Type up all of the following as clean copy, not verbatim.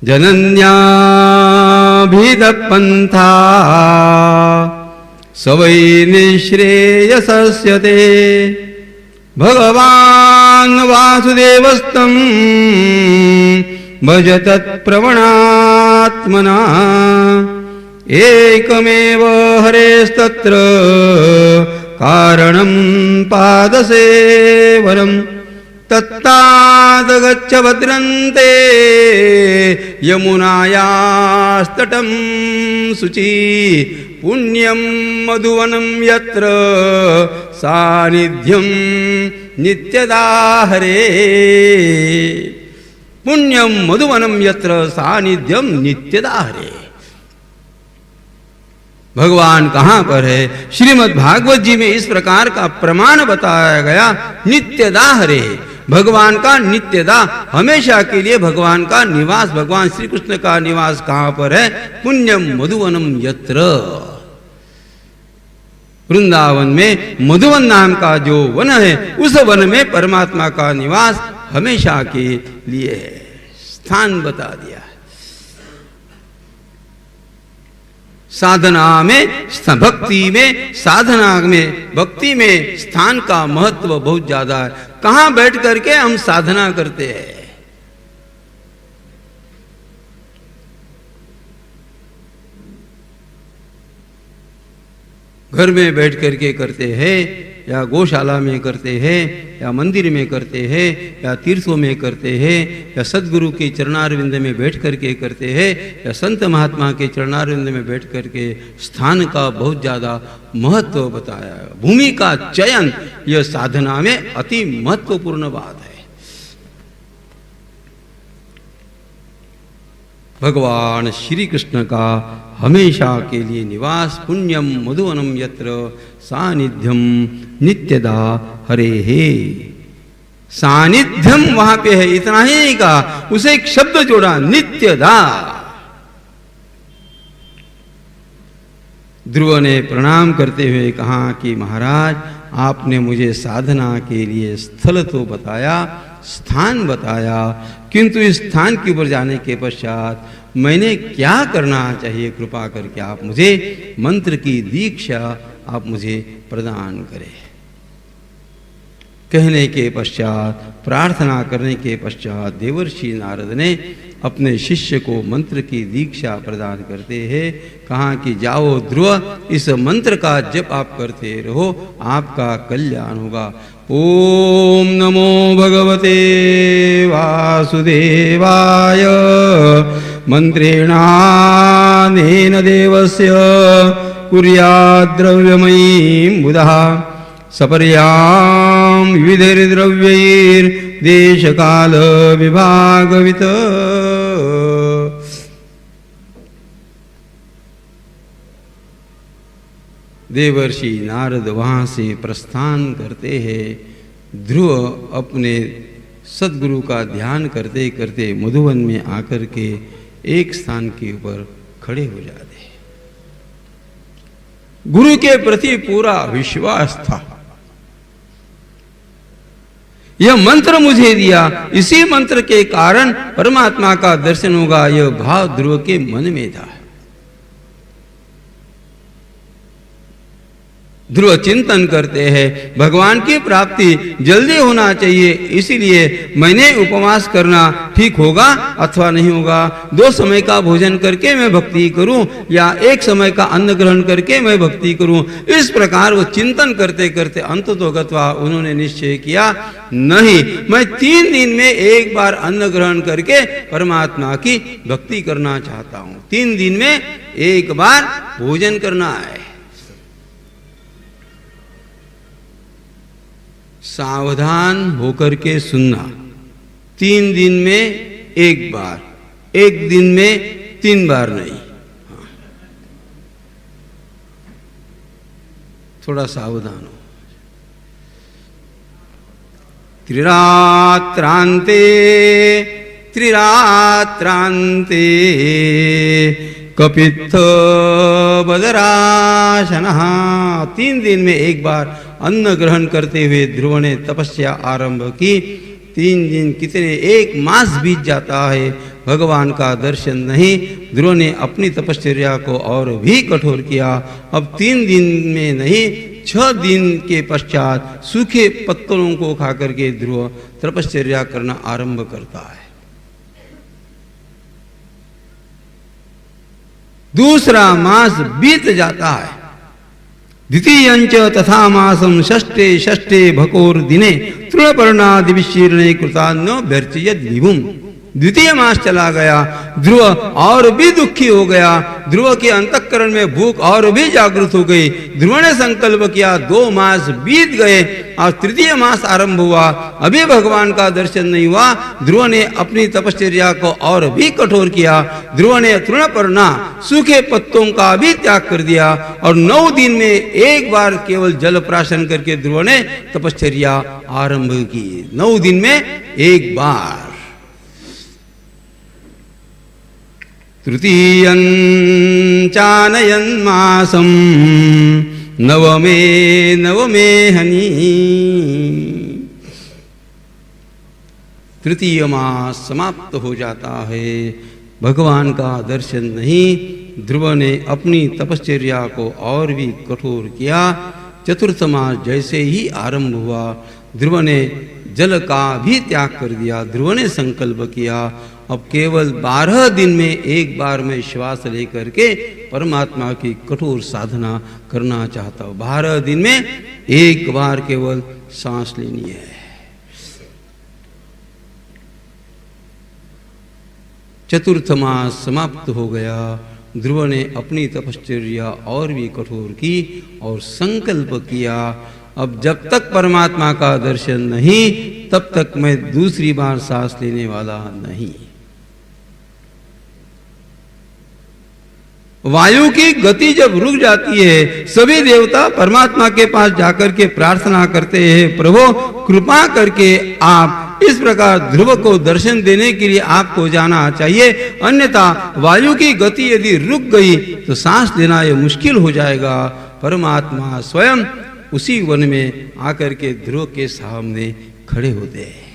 जनन्याभिधपन्था स वै निःश्रेयसस्य ते भगवान् वासुदेवस्तं भज तत्प्रवणात्मना एकमेव हरेस्तत्र कारणं पादसेवनम् तत्तादगच्छ भद्रन्ते यमुनायास्तटं शुचि पुण्यं मधुवनं यत्र सानिध्यं नित्यदा हरे पुण्यम मधुवनम यत्र सानिध्यम नित्यदा हरे। भगवान कहाँ पर है? श्रीमद् भागवत जी में इस प्रकार का प्रमाण बताया गया। नित्यदा हरे, भगवान का नित्यदा, हमेशा के लिए भगवान का निवास, भगवान श्री कृष्ण का निवास कहाँ पर है? पुण्यम मधुवनम यत्र, वृंदावन में मधुवन नाम का जो वन है, उस वन में परमात्मा का निवास हमेशा के लिए है। स्थान बता दिया। साधना में, भक्ति में, साधना में, भक्ति में स्थान का महत्व बहुत ज्यादा है। कहां बैठ करके हम साधना करते हैं? घर में बैठ करके करते हैं, या गौशाला में करते हैं, या मंदिर में करते हैं, या तीर्थों में करते हैं, या सदगुरु के चरणारविंद में बैठ करके करते हैं, या संत महात्मा के चरणारविंद में बैठ करके, स्थान का बहुत ज़्यादा महत्व बताया। भूमि का चयन यह साधना में अति महत्वपूर्ण बात है। भगवान श्री कृष्ण का हमेशा के लिए निवास, पुण्यम मधुवनम यत्र सानिध्यम नित्यदा हरे हे। सानिध्यम वहां पे है, इतना ही नहीं कहा, उसे एक शब्द जोड़ा, नित्यदा। ध्रुव ने प्रणाम करते हुए कहा कि महाराज, आपने मुझे साधना के लिए स्थल तो बताया, स्थान बताया, किंतु इस स्थान के ऊपर जाने के पश्चात मैंने क्या करना चाहिए? कृपा करके आप मुझे मंत्र की दीक्षा आप मुझे प्रदान करें। कहने के पश्चात, प्रार्थना करने के पश्चात देवर्षि नारद ने अपने शिष्य को मंत्र की दीक्षा प्रदान करते हैं। कहा कि जाओ ध्रुव, इस मंत्र का जप आप करते रहो, आपका कल्याण होगा। ओम नमो भगवते वासुदेवाय मंत्रेणानेन देवस्य कुर्याद्द्रव्यमयीं बुधः सपर्यां विविधैर्द्रव्यैर्देशकाल विभागवित्। देवर्षि नारद वहाँ से प्रस्थान करते हैं। ध्रुव अपने सदगुरु का ध्यान करते करते मधुवन में आकर के एक स्थान के ऊपर खड़े हो जाते हैं। गुरु के प्रति पूरा विश्वास था। यह मंत्र मुझे दिया, इसी मंत्र के कारण परमात्मा का दर्शन होगा, यह भाव ध्रुव के मन में था। ध्रुव चिंतन करते हैं, भगवान की प्राप्ति जल्दी होना चाहिए, इसीलिए मैंने उपवास करना ठीक होगा अथवा नहीं होगा। 2 समय का भोजन करके मैं भक्ति करूं या 1 समय का अन्न ग्रहण करके मैं भक्ति करूं। इस प्रकार वो चिंतन करते करते अंततोगत्वा उन्होंने निश्चय किया, नहीं, मैं 3 दिन में 1 बार अन्न ग्रहण करके परमात्मा की भक्ति करना चाहता हूं। 3 दिन में 1 बार भोजन करना है। सावधान होकर के सुनना। 3 दिन में 1 बार, 1 दिन में 3 बार नहीं। थोड़ा सावधान हो। त्रिरात्रांते त्रिरात्रांते कपित्थ बदराशनः। 3 दिन में 1 बार अन्न ग्रहण करते हुए ध्रुव ने तपस्या आरंभ की। 3 दिन कितने 1 मास बीत जाता है, भगवान का दर्शन नहीं। ध्रुव ने अपनी तपश्चर्या को और भी कठोर किया। अब 3 दिन में नहीं 6 दिन के पश्चात सूखे पत्तलों को खा करके ध्रुव तपश्चर्या करना आरंभ करता है। दूसरा मास बीत जाता है। द्वितीयंच तथा मासम षष्ठे षष्ठे भकोर दिने तृणपर्णादिविशीर्णे कृतान्नो व्यर्चयद विभुम। द्वितीय मास चला गया, ध्रुव और भी दुखी हो गया। ध्रुव के अंतःकरण में भूख और भी जागृत हो गई। ध्रुव ने संकल्प किया, 2 मास बीत गए और तृतीय मास आरंभ हुआ, अभी भगवान का दर्शन नहीं हुआ। ध्रुव ने अपनी तपश्चर्या को और भी कठोर किया। ध्रुव ने तृणपर्णा सूखे पत्तों का भी त्याग कर दिया और 9 दिन में एक बार केवल जल प्राशन करके ध्रुव ने तपश्चर्या आरंभ की। 9 दिन में एक बार। तृतीयं चानयन मासम नवमे हनि। तृतीय मास समाप्त हो जाता है, भगवान का दर्शन नहीं। ध्रुव ने अपनी तपश्चर्या को और भी कठोर किया। चतुर्थ मास जैसे ही आरंभ हुआ, ध्रुव ने जल का भी त्याग कर दिया। ध्रुव ने संकल्प किया, अब केवल 12 दिन में एक बार मैं श्वास लेकर के परमात्मा की कठोर साधना करना चाहता हूँ। 12 दिन में एक बार केवल सांस लेनी है। चतुर्थ मास समाप्त हो गया। ध्रुव ने अपनी तपश्चर्या और भी कठोर की और संकल्प किया, अब जब तक परमात्मा का दर्शन नहीं तब तक मैं दूसरी बार सांस लेने वाला नहीं। वायु की गति जब रुक जाती है, सभी देवता परमात्मा के पास जाकर के प्रार्थना करते हैं, प्रभु कृपा करके आप इस प्रकार ध्रुव को दर्शन देने के लिए आपको जाना चाहिए, अन्यथा वायु की गति यदि रुक गई तो सांस लेना यह मुश्किल हो जाएगा। परमात्मा स्वयं उसी वन में आकर के ध्रुव के सामने खड़े होते हैं।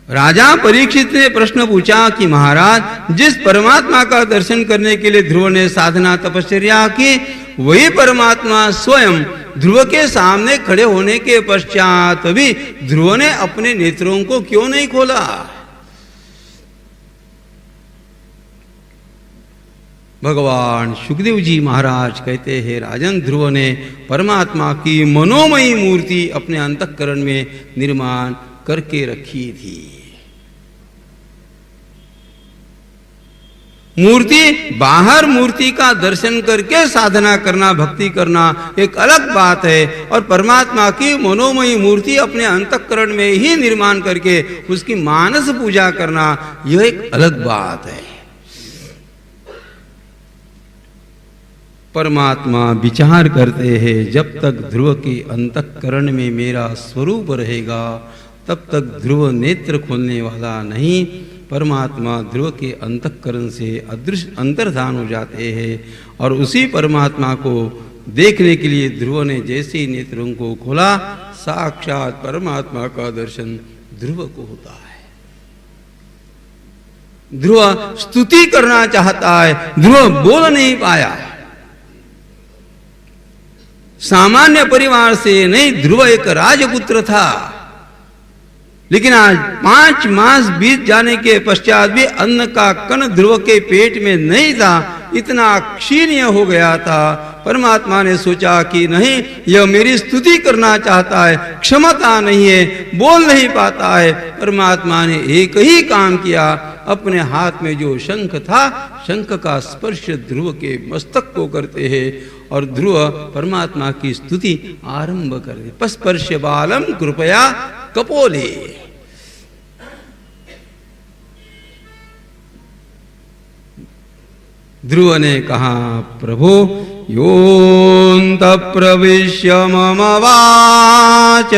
राजा परीक्षित ने प्रश्न पूछा कि महाराज, जिस परमात्मा का दर्शन करने के लिए ध्रुव ने साधना तपश्चर्या की, वही परमात्मा स्वयं ध्रुव के सामने खड़े होने के पश्चात भी ध्रुव ने अपने नेत्रों को क्यों नहीं खोला? भगवान सुखदेव जी महाराज कहते हैं, राजन, ध्रुव ने परमात्मा की मनोमयी मूर्ति अपने अंतःकरण में निर्माण करके रखी थी। मूर्ति बाहर मूर्ति का दर्शन करके साधना करना, भक्ति करना एक अलग बात है, और परमात्मा की मनोमयी मूर्ति अपने अंतःकरण में ही निर्माण करके उसकी मानस पूजा करना, यह एक अलग बात है। परमात्मा विचार करते हैं, जब तक ध्रुव के अंतःकरण में मेरा स्वरूप रहेगा तब तक ध्रुव नेत्र खोलने वाला नहीं। परमात्मा ध्रुव के अंतःकरण से अदृश्य अंतर्धान हो जाते हैं, और उसी परमात्मा को देखने के लिए ध्रुव ने जैसे ही नेत्रों को खोला, साक्षात परमात्मा का दर्शन ध्रुव को होता है। ध्रुव स्तुति करना चाहता है, ध्रुव बोल नहीं पाया। सामान्य परिवार से नहीं, ध्रुव एक राजपुत्र था, लेकिन आज 5 मास बीत जाने के पश्चात भी अन्न का कण ध्रुव के पेट में नहीं था, इतना क्षीण हो गया था। परमात्मा ने सोचा कि नहीं, यह मेरी स्तुति करना चाहता है, क्षमता नहीं है, बोल नहीं पाता है। परमात्मा ने एक ही काम किया, अपने हाथ में जो शंख था, शंख का स्पर्श ध्रुव के मस्तक को करते हैं और ध्रुव परमात्मा की स्तुति आरंभ कर दे। पस्पर्श बालम कृपया कपोले। ध्रुव ने कहा, प्रभु योऽन्त प्रविश्य मम वाच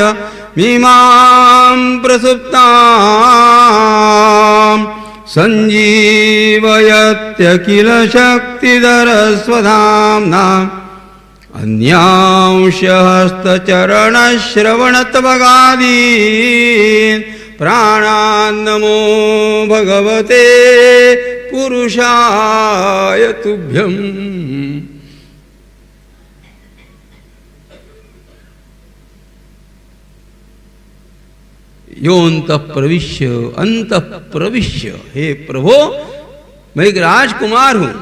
मीमां प्रसुप्तां संजीवयत्यखिल शक्तिधर स्वधाम्ना अन्यांश हस्तचरण श्रवणत्वगादीन् प्राणान्नमो भगवते पुरुषाय तुभ्यम्। योऽन्तः प्रविश्य अन्तः प्रविश्य, हे प्रभो मैं एक राजकुमार हूं,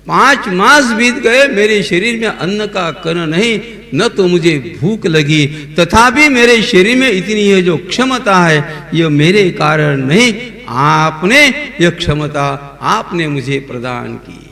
5 मास बीत गए, मेरे शरीर में अन्न का कण नहीं, न तो मुझे भूख लगी, तथापि मेरे शरीर में इतनी है जो क्षमता है, यह मेरे कारण नहीं, आपने यह क्षमता आपने मुझे प्रदान की।